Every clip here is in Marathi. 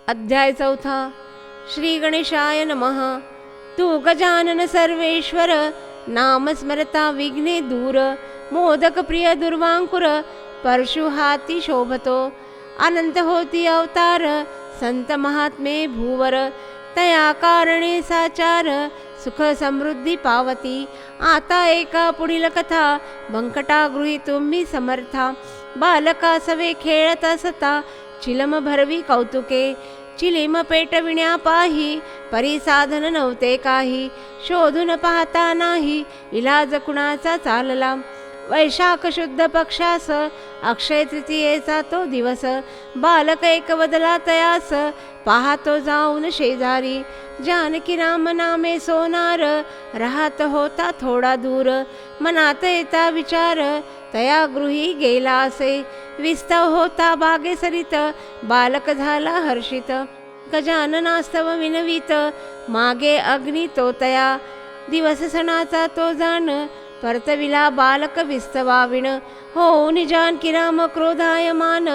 अध्याय 4. श्री गणेशाय नमः. तू गजानन सर्वेश्वर, नाम स्मरता विघ्ने दूर. मोदक प्रिय दुर्वांकुर, परशु हाती शोभतो. अनंत होती अवतार, संत महात्मे भूवर. तया कारणे साचार, सुख समृद्धी पावती. आता एका पुढील कथा, बंकटा गृही तुम्ही समर्था. बालका सवे खेळत असता, चिलम भरवी कौतुके. चिलीम पेटविण्या पाही, परी साधन नव्हते काही. शोधून पाहता नाही, इलाज कुणाचा चालला. वैशाख शुद्ध पक्षास, अक्षय तृतीयेचा तो दिवस. बालक एक बदला तयास, पाहतो जाऊन शेजारी. जानकी राम नामे सोनार, राहत होता थोडा दूर. मनात येता विचार, तया गृही गेला असे. विस्तव होता बागेसरित, बालक झाला हर्षित. गजाननास्तव विनवित, मागे अग्नी तो तया. दिवस सणाचा तो जाण, परतविला बालक विस्तवाविण. होऊन जानकी राम क्रोधायमान,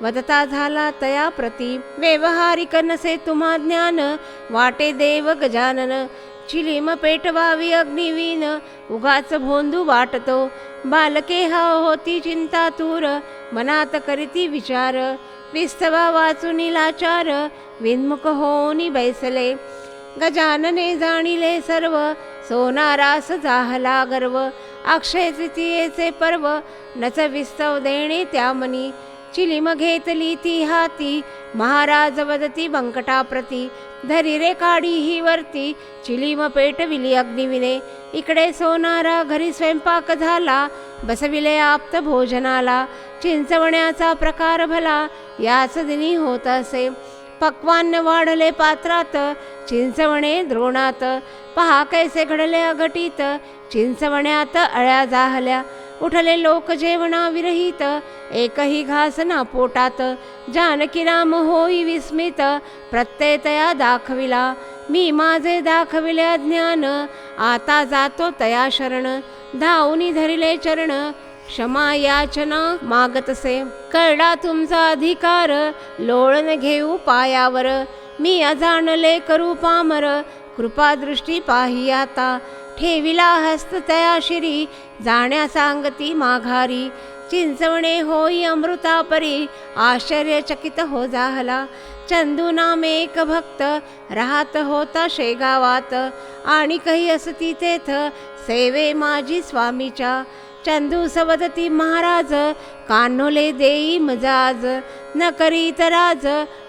वदता झाला तया प्रती. व्यवहारिक नसे तुम्हा ज्ञान, वाटे देव गजानन. चिलीम पेटवावी अग्निवीन, उगाच भोंदू वाटतो. बालके हा होती चिंता तूर, मनात करीती विचार. विस्तवा वाचून लाचार, विन्मुख होऊन बैसले. गजानने जाणिले सर्व, सोनारास जाहला गर्व. अक्षय तृतीयेचे पर्व, नच विस्तव देणे त्यामनी. चिलीम घेतली ती हाती, महाराज वदती बंकटाप्रती. धरी रे काडी ही वरती, चिलीम पेटविली अग्निविने. इकडे सोनारा घरी स्वयंपाक झाला, बसविले आप्त भोजनाला. चिंचवण्याचा प्रकार भला, याच दिनी होत असे. पक्वान्न वाढले पात्रात, चिंचवणे द्रोणात. पहा कैसे घडले अघटित, चिंचवण्यात अळ्या जाहल्या. उठले लोक जेवणा विरहित, एकही घास ना पोटात. जानकी राम होई विस्मित, प्रत्यय तया दाखविला. मी माझे दाखविले अज्ञान, आता जातो तया शरण. धावूनी धरिले चरण, क्षमा याचना मागतसे. कळला तुमचा अधिकार, लोळण घेऊ पायावर. मी अजाणले करू पामर, कृपा दृष्टी पाही आता. ठेविला हस्त तया शिरी, जाण्या सांगती माघारी. चिंचवणे होई अमृतापरी, आश्चर्यचकित हो जाहला. चंदू नामे एक भक्त, राहत होता शेगावात. आणि काही असती तेथ, सेवे माझी स्वामीच्या. चंदू सवदती महाराज, कान्होले देई मजाज. न करीत राज,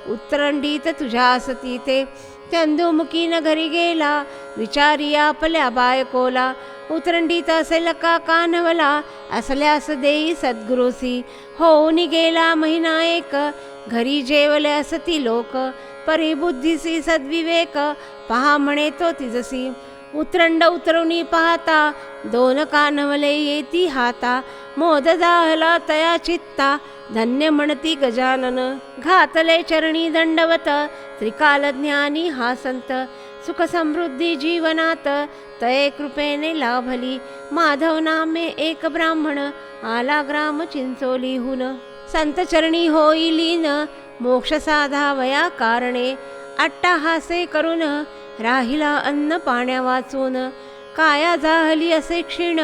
उतरंडीत तुझ्या असती ते. चंदूमुखी न घरी गेला, विचारी आपल्या बायकोला. उतरंडीत असेल का कान्हवला, असल्यास देई सद्गुरूसी. होऊन गेला महिना एक, घरी जेवले असती लोक. परिबुद्धीसी सद्विवेक, पहा म्हणे तो तिजसी. उतरंड उतरवणी पाहता, दोन कानवले येती हाता. मोद जाहला तया चित्ता, धन्य म्हणती गजानन. घातले चरणी दंडवत, त्रिकाल ज्ञानी हा संत. सुख समृद्धी जीवनात, तये कृपेने लाभली. माधव नामे एक ब्राह्मण, आला ग्राम चिंचोलीहून. संत चरणी होई लीन, मोक्ष साधावया कारणे. अट्टाहासे करून, राहिला अन्न पाण्या वाचून. काया जाहली असे क्षीण,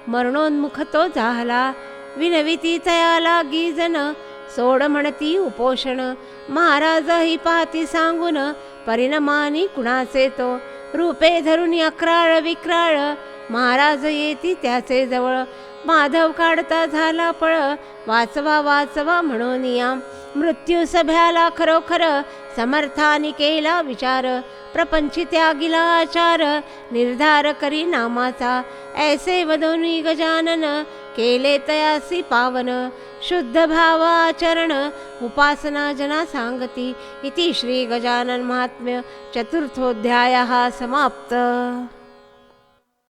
मरणोन्मुख तो जाहला. विनविती तया लागी जन, सोड म्हणती उपोषण. महाराज ही पाहती सांगून, परिणमानी कुणाचे तो. रूपे धरून अक्राळ विक्राळ, महाराज येती त्याचे जवळ. माधव काढता झाला पळ, वाचवा वाचवा म्हणून या. मृत्यू सभ्याला खरोखर, समर्थानी केला विचार. प्रपंची त्यागिला आचार, निर्धार करी नामाचा. ऐसे वदोनी गजानन, केले तयासी पावन. शुद्ध भावाचरण, उपासना जना सांगती. इति श्री गजानन महात्म्य चतुर्थोऽध्यायः समाप्त.